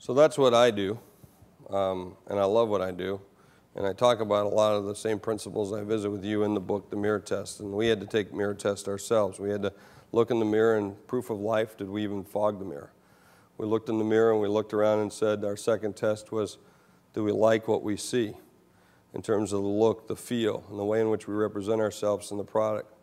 So that's what I do, and I love what I do. And I talk about a lot of the same principles I visit with you in the book, the mirror test. And we had to take mirror test ourselves. We had to look in the mirror and proof of life, did we even fog the mirror? We looked in the mirror and we looked around and said our second test was, do we like what we see in terms of the look, the feel, and the way in which we represent ourselves in the product?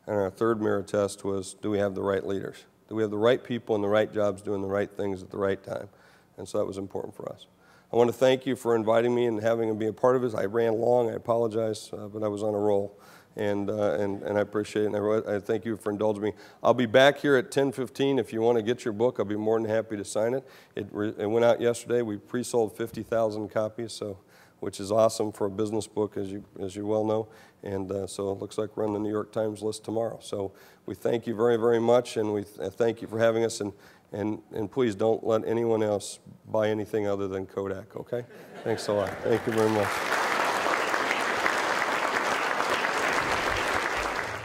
And our third mirror test was, do we have the right leaders? Do we have the right people in the right jobs doing the right things at the right time? And so that was important for us. I want to thank you for inviting me and having me be a part of this. I ran long, I apologize, but I was on a roll. And I appreciate it, and I thank you for indulging me. I'll be back here at 10:15. If you want to get your book, I'll be more than happy to sign it. It went out yesterday. We pre-sold 50,000 copies, so, which is awesome for a business book, as you well know. And so it looks like we're on the New York Times list tomorrow. So we thank you very, very much, and we thank you for having us. And please don't let anyone else buy anything other than Kodak, okay? Thanks a lot. Thank you very much.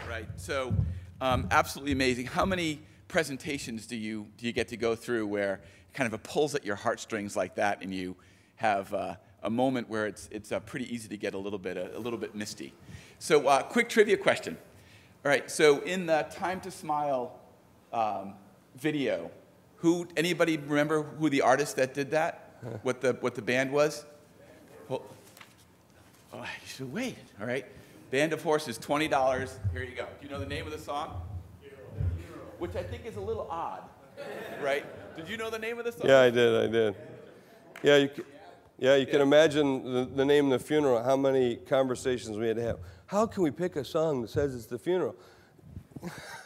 Right, so absolutely amazing. How many presentations do you get to go through where kind of it pulls at your heartstrings like that and you have a moment where it's pretty easy to get a little bit misty? So quick trivia question. All right, so in the Time to Smile video, anybody remember who the artist that did that? What the band was? Well, oh, you should have waited. All right, Band of Horses, $20. Here you go. Do you know the name of the song? Hero. Which I think is a little odd, right? Did you know the name of the song? Yeah, I did. Yeah, you can imagine the name of the funeral. How many conversations we had to have. How can we pick a song that says it's the funeral?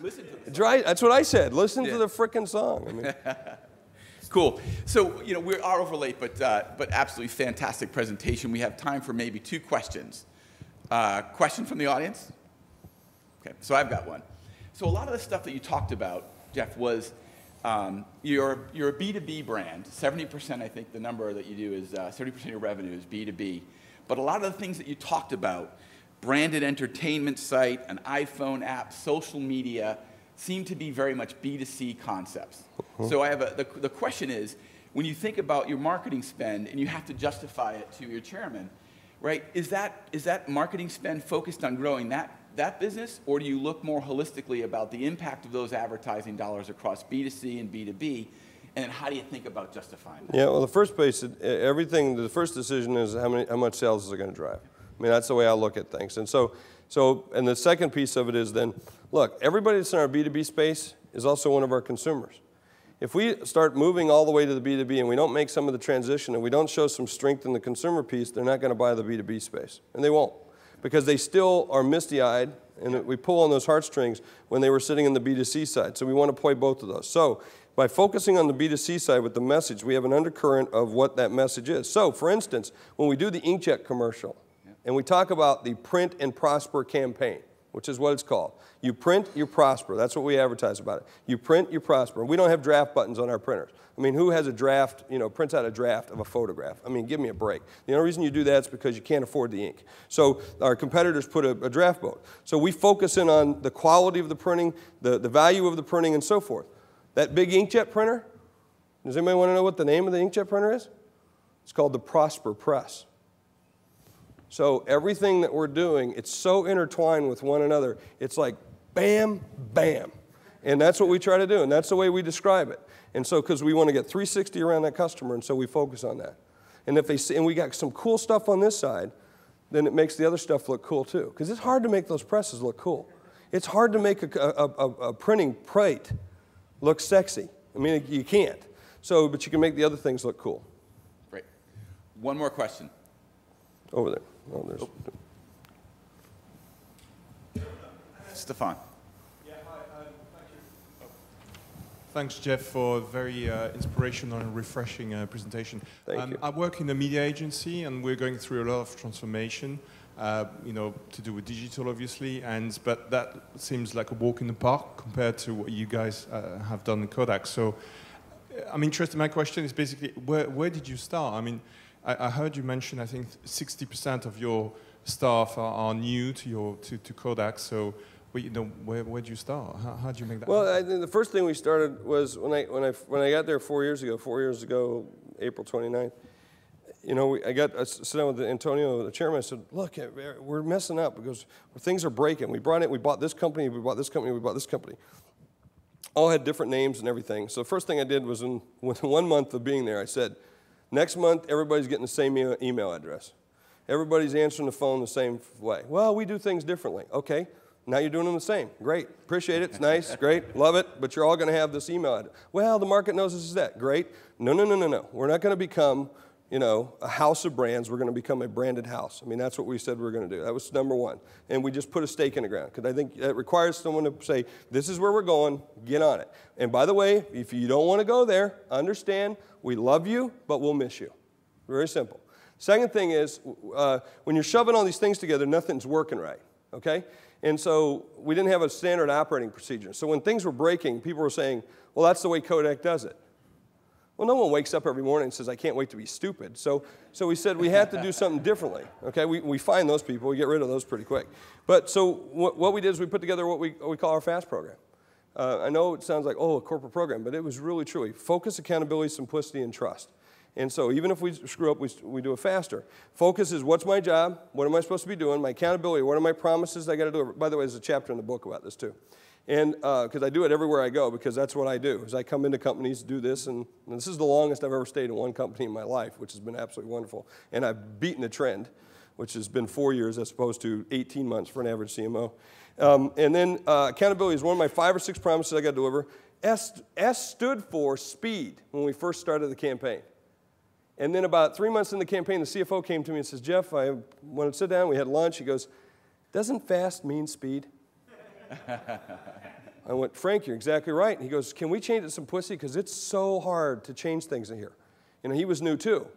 Listen to the song. Right, that's what I said. Listen to the frickin' song. I mean. Cool. So, we are over late, but absolutely fantastic presentation. We have time for maybe 2 questions. Question from the audience? Okay, so I've got one. So a lot of the stuff that you talked about, Jeff, was you're a B2B brand. 70%, I think the number that you do is 70% of your revenue is B2B. But a lot of the things that you talked about, branded entertainment site, an iPhone app, social media, seem to be very much B2C concepts. So I have the question is, when you think about your marketing spend and you have to justify it to your chairman, right, is that marketing spend focused on growing that business, or do you look more holistically about the impact of those advertising dollars across B2C and B2B, and then how do you think about justifying that? Yeah, well, the first place, the first decision is how much sales is it going to drive. I mean, that's the way I look at things. And and the second piece of it is then, look, everybody that's in our B2B space is also one of our consumers. If we start moving all the way to the B2B and we don't make some of the transition and we don't show some strength in the consumer piece, they're not going to buy the B2B space. And they won't, because they still are misty-eyed, and we pull on those heartstrings when they were sitting in the B2C side. So we want to play both of those. So by focusing on the B2C side with the message, we have an undercurrent of what that message is. So, for instance, when we do the inkjet commercial, and we talk about the Print and Prosper campaign, which is what it's called. You print, you prosper. That's what we advertise about it. You print, you prosper. We don't have draft buttons on our printers. I mean, who has a draft, prints out a draft of a photograph? I mean, give me a break. The only reason you do that is because you can't afford the ink. So our competitors put a draft boat. So we focus in on the quality of the printing, the value of the printing, and so forth. That big inkjet printer, does anybody want to know what the name of the inkjet printer is? It's called the Prosper Press. So everything that we're doing, it's so intertwined with one another. It's like bam, bam. And that's what we try to do, and that's the way we describe it. And so, because we want to get 360 around that customer, and so we focus on that. And if they see, and we got some cool stuff on this side, then it makes the other stuff look cool too. Because it's hard to make those presses look cool. It's hard to make a printing plate look sexy. I mean, you can't. So, but you can make the other things look cool. Great. One more question. Over there. Oh, there's. Stefan. Yeah, hi, thank you. Thanks, Jeff, for a very inspirational and refreshing presentation. Thank you. I work in a media agency, and we're going through a lot of transformation, to do with digital, obviously, but that seems like a walk in the park compared to what you guys have done in Kodak. So I'm interested. My question is basically, where did you start? I mean, I heard you mention, I think, 60% of your staff are new to Kodak. So, where did you start? How did you make that? Well, I think the first thing we started was when I got there 4 years ago. 4 years ago, April 29th. You know, I sit down with Antonio, the chairman. I said, look, we're messing up because things are breaking. We bought this company, we bought this company, we bought this company. All had different names and everything. So the first thing I did was within 1 month of being there, I said, next month, everybody's getting the same email address. Everybody's answering the phone the same way. Well, we do things differently. Okay, now you're doing them the same. Great, appreciate it, it's nice, great, love it, but you're all going to have this email address. Well, the market knows this is that. Great. No, no, no, no, no. We're not going to become, you know, a house of brands. We're going to become a branded house. I mean, that's what we said we were going to do. That was number one. And we just put a stake in the ground because I think it requires someone to say, this is where we're going, get on it. And by the way, if you don't want to go there, understand, we love you, but we'll miss you. Very simple. Second thing is, when you're shoving all these things together, nothing's working right, okay? And so we didn't have a standard operating procedure. So when things were breaking, people were saying, well, that's the way Kodak does it. Well, no one wakes up every morning and says, I can't wait to be stupid. So we said we had to do something differently. Okay, we find those people. We get rid of those pretty quick. But so what we did is we put together what we call our FAST program. I know it sounds like, oh, a corporate program, but it was really, truly focus, accountability, simplicity, and trust. And so even if we screw up, we do it faster. Focus is what's my job? What am I supposed to be doing? My accountability, what are my promises I got to do? By the way, there's a chapter in the book about this too. And because I do it everywhere I go, because that's what I do, is I come into companies, do this, and this is the longest I've ever stayed in one company in my life, which has been absolutely wonderful. And I've beaten the trend, which has been 4 years as opposed to 18 months for an average CMO. And then accountability is one of my 5 or 6 promises I got to deliver. S stood for speed when we first started the campaign. And then about 3 months in the campaign, the CFO came to me and says, Jeff, I want to sit down. We had lunch. He goes, doesn't fast mean speed? I went, Frank, you're exactly right. And he goes, can we change it to simplicity? Because it's so hard to change things in here. You know, he was new too.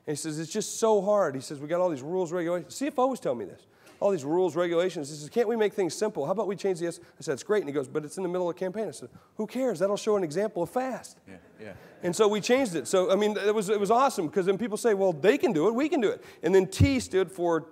And he says, it's just so hard. He says, we got all these rules, regulations. CFO always tell me this. All these rules, regulations. He says, can't we make things simple? How about we change the S? I said, it's great. And he goes, but it's in the middle of the campaign. I said, who cares? That'll show an example of fast. Yeah, yeah. And so we changed it. So, I mean, it was awesome because then people say, well, they can do it, we can do it. And then T stood for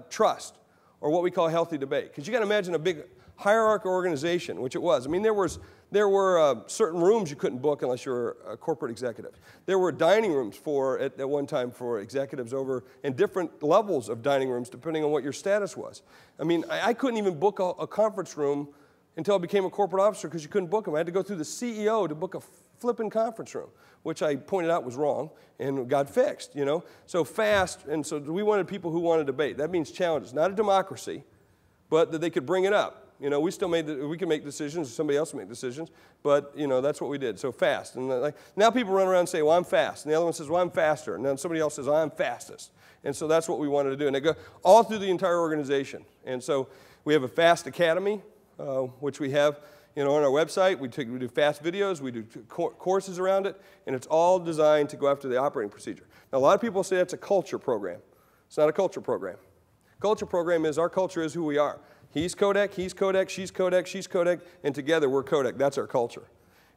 trust, or what we call healthy debate. Because you got to imagine a big hierarchical organization, which it was. I mean, there were certain rooms you couldn't book unless you were a corporate executive. There were dining rooms at one time for executives over, and different levels of dining rooms depending on what your status was. I mean, I couldn't even book a conference room until I became a corporate officer because you couldn't book them. I had to go through the CEO to book a flipping conference room, which I pointed out was wrong and got fixed, you know. So fast, and so we wanted people who wanted debate. That means challenges, not a democracy, but that they could bring it up. You know, we can make decisions, somebody else can make decisions, but, you know, that's what we did. So fast. And now people run around and say, well, I'm fast. And the other one says, well, I'm faster. And then somebody else says, I'm fastest. And so that's what we wanted to do. And they go all through the entire organization. And so we have a FAST Academy, which we have, you know, on our website. We do fast videos. We do courses around it. And it's all designed to go after the operating procedure. Now, a lot of people say that's a culture program. It's not a culture program. Culture program is our culture is who we are. He's Kodak, she's Kodak, she's Kodak, and together we're Kodak. That's our culture.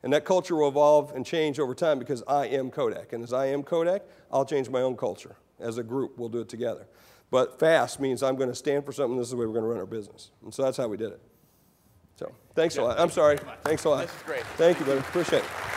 And that culture will evolve and change over time because I am Kodak. And as I am Kodak, I'll change my own culture. As a group, we'll do it together. But fast means I'm going to stand for something. This is the way we're going to run our business. And so that's how we did it. So thanks a lot. I'm sorry. Thanks a lot. This is great. Thank you, brother. Appreciate it.